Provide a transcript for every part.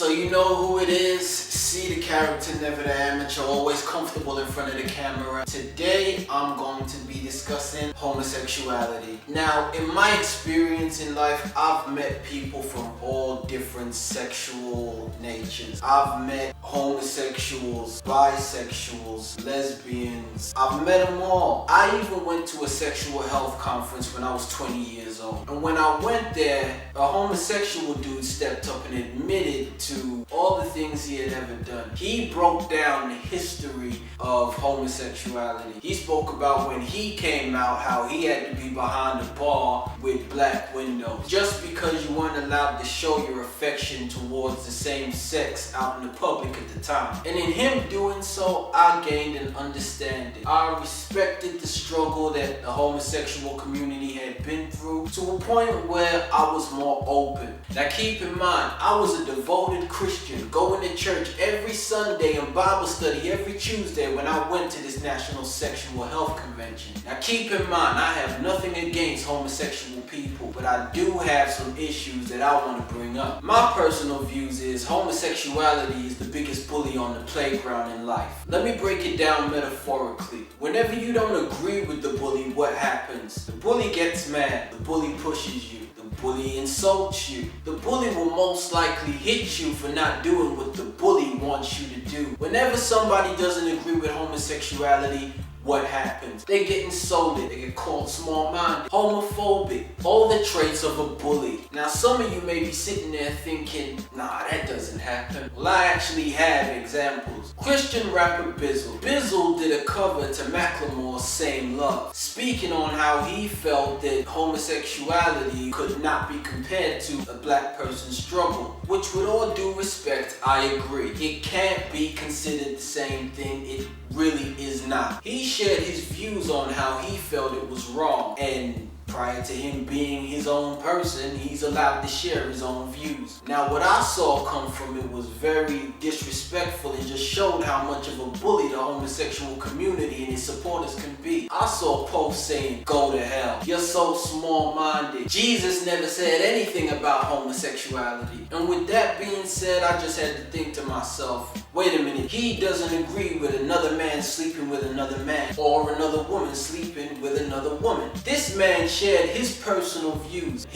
So you know who it is. See the character, never the amateur, always comfortable in front of the camera. Today I'm going to be discussing homosexuality. Now, in my experience in life, I've met people from all different sexual natures. I've met homosexuals, bisexuals, lesbians. I've met them all. I even went to a sexual health conference when I was 20 years old. And when I went there, a homosexual dude stepped up and admitted to all the things he had ever done. He broke down the history of homosexuality. He spoke about when he came out, how he had to be behind a bar with black windows just because you weren't allowed to show your affection towards the same sex out in the public at the time. And in him doing so, I gained an understanding. I respected the struggle that the homosexual community had been through to a point where I was more open. Now keep in mind, I was a devoted Christian, going to church every Sunday and Bible study every Tuesday when I went to this National Sexual Health Convention. Now keep in mind, I have nothing against homosexual people, but I do have some issues that I want to bring up. My personal views is homosexuality is the biggest bully on the playground in life. Let me break it down metaphorically. Whenever you don't agree with the bully, what happens? The bully gets mad, the bully pushes you. The bully insults you. The bully will most likely hit you for not doing what the bully wants you to do. Whenever somebody doesn't agree with homosexuality, what happens? They get insulted, they get called small-minded, homophobic, all the traits of a bully. Now some of you may be sitting there thinking, nah, that doesn't happen. Well, I actually have examples. Christian rapper Bizzle did a cover to Macklemore's Same Love, speaking on how he felt that homosexuality could not be compared to a black person's struggle, which with all due respect, I agree. It can't be considered the same thing. It really is not. He shared his views on how he felt it was wrong, and prior to him being his own person, he's allowed to share his own views. Now what I saw come from it was very disrespectful and just showed how much of a bully the homosexual community and its supporters can be. I saw posts saying, "Go to hell. You're so small-minded. Jesus never said anything about homosexuality." And with that being said, I just had to think to myself, wait a minute, he doesn't agree with another man sleeping with another man or another woman sleeping with another woman. This man shared his personal views.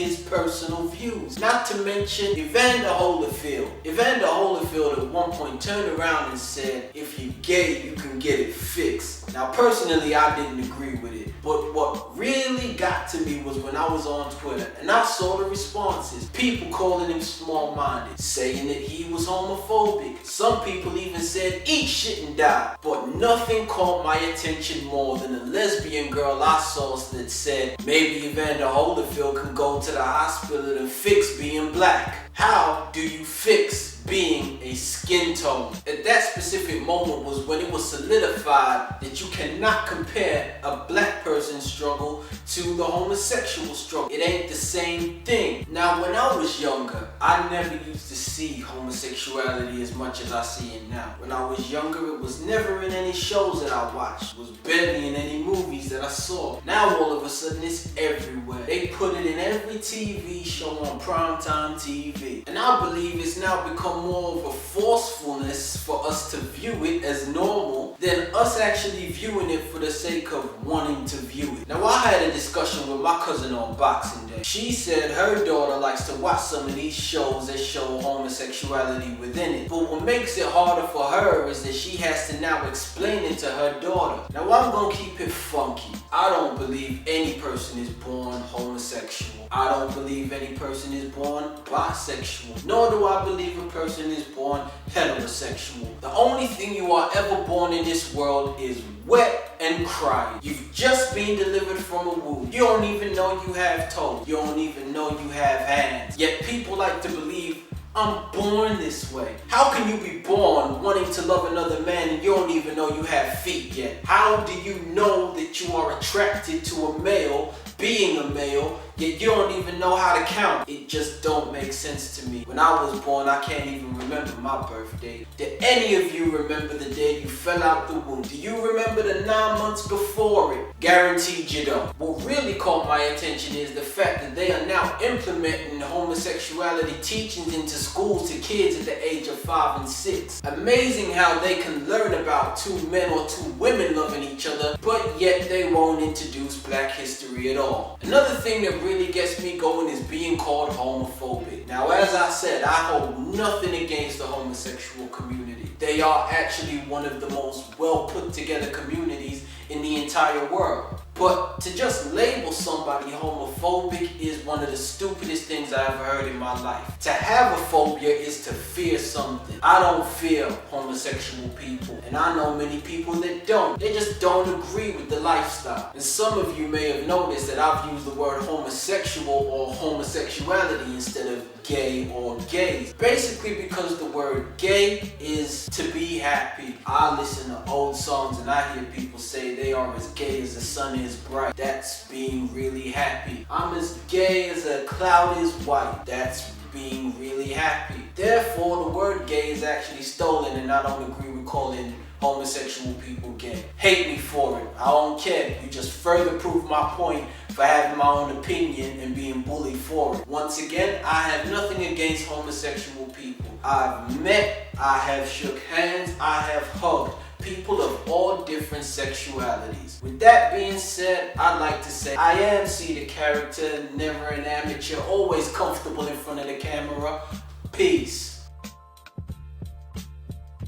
Not to mention Evander Holyfield. Evander Holyfield at one point turned around and said, if you're gay, you can get it fixed. Now personally, I didn't agree with it. But what really got to me was when I was on Twitter and I saw the responses. People calling him small-minded, saying that he was homophobic. Some people even said, eat shit and die. But nothing caught my attention more than a lesbian girl I saw that said, maybe Evander Holyfield can go to the hospital and fix being black. How do you fix being a skin tone? At that specific moment was when it was solidified that you cannot compare a black person's struggle to the homosexual struggle. It ain't the same thing. Now when I was younger, I never used to see homosexuality as much as I see it now. When I was younger, it was never in any shows that I watched. It was barely in any movies that I saw. Now all of a sudden it's everywhere. They put it in every TV show on primetime TV. And I believe it's now become more of a forcefulness for us to view it as normal than us actually viewing it for the sake of wanting to view it. Now I had a discussion with my cousin on Boxing Day. She said her daughter likes to watch some of these shows that show homosexuality within it. But what makes it harder for her is that she has to now explain it to her daughter. Now I'm gonna keep it funky. I don't believe any person is born homosexual. I don't believe any person is born bisexual. Nor do I believe a person is born heterosexual. The only thing you are ever born in this world is wet and crying. You've just been delivered from a womb. You don't even know you have toes. You don't even know you have hands. Yet people like to believe, I'm born this way. How can you be born wanting to love another man and you don't even know you have feet yet? How do you know that you are attracted to a male being a male, yet you don't even know how to count. It just don't make sense to me. When I was born, I can't even remember my birthday. Did any of you remember the day you fell out the womb? Do you remember the 9 months before it? Guaranteed you don't. What really caught my attention is the fact that they are now implementing homosexuality teachings into schools to kids at the age of 5 and 6. Amazing how they can learn about 2 men or 2 women loving each other, but yet they won't introduce black history at all. Another thing that really gets me going is being called homophobic. Now, as I said, I hold nothing against the homosexual community. They are actually one of the most well put together communities in the entire world. But to just label somebody homophobic is one of the stupidest things I ever heard in my life. To have a phobia is to fear something. I don't fear homosexual people, and I know many people that don't. They just don't agree with the lifestyle. And some of you may have noticed that I've used the word homosexual or homosexuality instead of gay or gays. Basically because the word gay is to be happy. I listen to old songs and I hear people say they are as gay as the sun is bright. That's being really happy. I'm as gay as a cloud is white. That's being really happy. Therefore, the word gay is actually stolen, and I don't agree with calling homosexual people gay. Hate me for it. I don't care. You just further prove my point for having my own opinion and being bullied for it. Once again, I have nothing against homosexual people. I've met, I have shook hands, I have hugged people of all different sexualities. With that being said, I'd like to say I am C the character, never an amateur, always comfortable in front of the camera. Peace.